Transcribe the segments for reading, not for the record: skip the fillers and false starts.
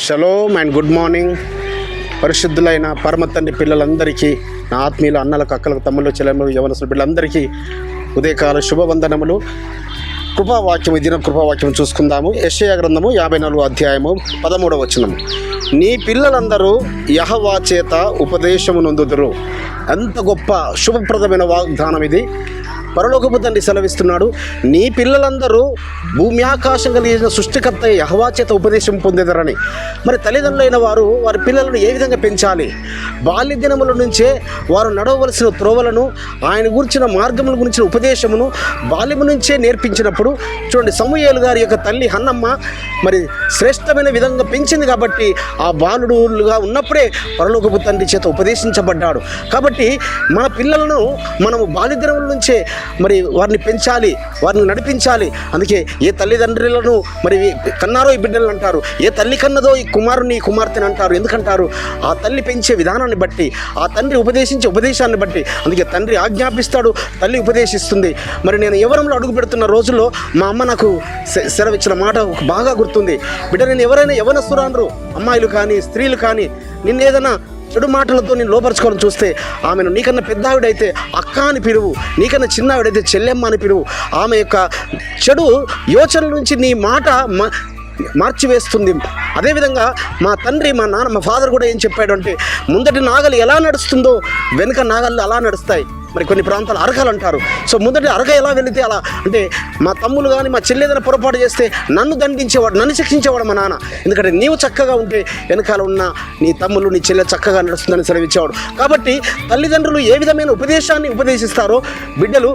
Shalom and good morning. పరిశుద్ధులైన పరమ తండ్రి పిల్లలందరికీ, నా ఆత్మీయుల అన్నలకు, అక్కలకు, తమ్ముళ్ళు, చెల్లెమ్మలు, యవనస్తుల పిల్లలందరికీ ఉదయకాల శుభవందనములు. కృపావాక్యం, ఈ దిన కృపావాక్యం చూసుకుందాము. యెషయా గ్రంథము 54వ అధ్యాయము 13వ వచనము. నీ పిల్లలందరూ యెహోవా చేత ఉపదేశము నొందుదురు. ఎంత గొప్ప శుభప్రదమైన వాగ్దానం ఇది. పరలోకపు తండ్రి సెలవిస్తున్నాడు, నీ పిల్లలందరూ భూమి ఆకాశం కలిగిన సృష్టికర్త యెహోవా చేత ఉపదేశం పొందేదరని. మరి తల్లిదండ్రులైన వారు వారి పిల్లలను ఏ విధంగా పెంచాలి? బాల్య దినముల నుంచే వారు నడవవలసిన త్రోవలను, ఆయన గురించిన మార్గముల గురించిన ఉపదేశమును బాల్యము నుంచే నేర్పించినప్పుడు, చూడండి, సమూయేలు గారి యొక్క తల్లి హన్నమ్మ మరి శ్రేష్టమైన విధంగా పెంచింది కాబట్టి ఆ బాలుడుగా ఉన్నప్పుడే పరలోకపు తండ్రి చేత ఉపదేశించబడ్డాడు. కాబట్టి మన పిల్లలను మనము బాల్య దినముల నుంచే మరి వారిని పెంచాలి, వారిని నడిపించాలి. అందుకే ఏ తల్లిదండ్రులను మరి కన్నారో ఈ బిడ్డలు అంటారు, ఏ తల్లి కన్నదో ఈ కుమారుని ఈ కుమార్తెని అంటారు. ఎందుకంటారు? ఆ తల్లి పెంచే విధానాన్ని బట్టి, ఆ తండ్రి ఉపదేశించే ఉపదేశాన్ని బట్టి. అందుకే తండ్రి ఆజ్ఞాపిస్తాడు, తల్లి ఉపదేశిస్తుంది. మరి నేను యవ్వనంలో అడుగు పెడుతున్న రోజుల్లో మా అమ్మ నాకు సెలవిచ్చిన మాట బాగా గుర్తుంది. బిడ్డ, నేను ఎవరైనా యవ్వనస్తురాండ్రు, అమ్మాయిలు కానీ స్త్రీలు కానీ, నిన్నేదైనా చెడు మాటలతో నేను లోపరుచుకోవాలని చూస్తే ఆమెను నీకన్నా పెద్ద ఆవిడైతే అక్క అని పిలువు, నీకన్నా చిన్న ఆవిడైతే చెల్లెమ్మ అని పిలువు. ఆమె యొక్క చెడు యోచనల నుంచి నీ మాట మార్చివేస్తుంది. అదేవిధంగా మా తండ్రి, మా నాన్న, మా ఫాదర్ కూడా ఏం చెప్పాడు అంటే, ముందటి నాగలు ఎలా నడుస్తుందో వెనుక నాగళ్ళు అలా నడుస్తాయి. మరి కొన్ని ప్రాంతాలు అరకలు అంటారు. సో ముందటి అరక ఎలా వెళితే అలా. అంటే మా తమ్ములు కానీ మా చెల్లి పొరపాటు చేస్తే నన్ను దండించేవాడు, నన్ను శిక్షించేవాడు మా నాన్న. ఎందుకంటే నీవు చక్కగా ఉంటే వెనకాల ఉన్న నీ తమ్ములు, నీ చెల్లె చక్కగా నడుస్తుందని సెలవిచ్చేవాడు. కాబట్టి తల్లిదండ్రులు ఏ విధమైన ఉపదేశాన్ని ఉపదేశిస్తారో బిడ్డలు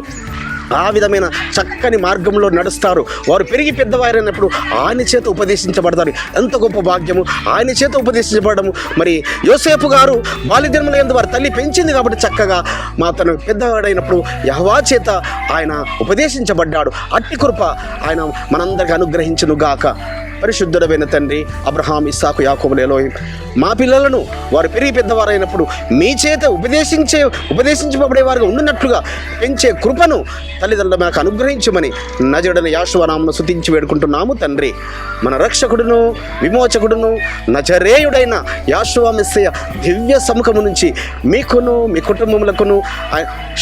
ఆ విధమైన చక్కని మార్గంలో నడుస్తారు. వారు పెరిగి పెద్దవారైనప్పుడు ఆయన చేత ఉపదేశించబడతారు. ఎంత గొప్ప భాగ్యము ఆయన చేత ఉపదేశించబడము. మరి యోసేపు గారు బాల్యదినముల యందు వారి తల్లి పెంచింది కాబట్టి చక్కగా తను పెద్దవాడైనప్పుడు యెహోవా చేత ఆయన ఉపదేశించబడ్డాడు. అట్టి కృప ఆయన మనందరికీ అనుగ్రహించును గాక. పరిశుద్ధుడైన తండ్రి అబ్రహాం, ఇస్సాకు, యాకోబుల ఎలోహిం, మా పిల్లలను వారు పెరిగి పెద్దవారైనప్పుడు మీ చేత ఉపదేశించబడేవారుగా ఉండినట్లుగా పెంచే కృపను తల్లిదండ్రులు మనకు అనుగ్రహించమని నజరుడైన యెహోవా నామమున స్తుతించి వేడుకుంటున్నాము తండ్రి. మన రక్షకుడును విమోచకుడును నజరేయుడైన యెహోవా మెస్సీయ దివ్య సముఖము నుంచి మీకును మీ కుటుంబములకును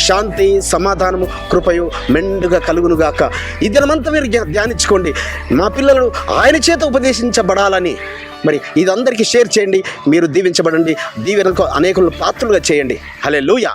శాంతి, సమాధానము, కృపయు మెండుగా కలుగునుగాక. ఈ దినమంతా మీరు ధ్యానించుకోండి. మా పిల్లలు ఆయన చేత ఉపదేశించబడాలని మరి ఇది అందరికీ షేర్ చేయండి. మీరు దీవించబడండి, దీవెనకు అనేకులను పాత్రలుగా చేయండి. హల్లెలూయా.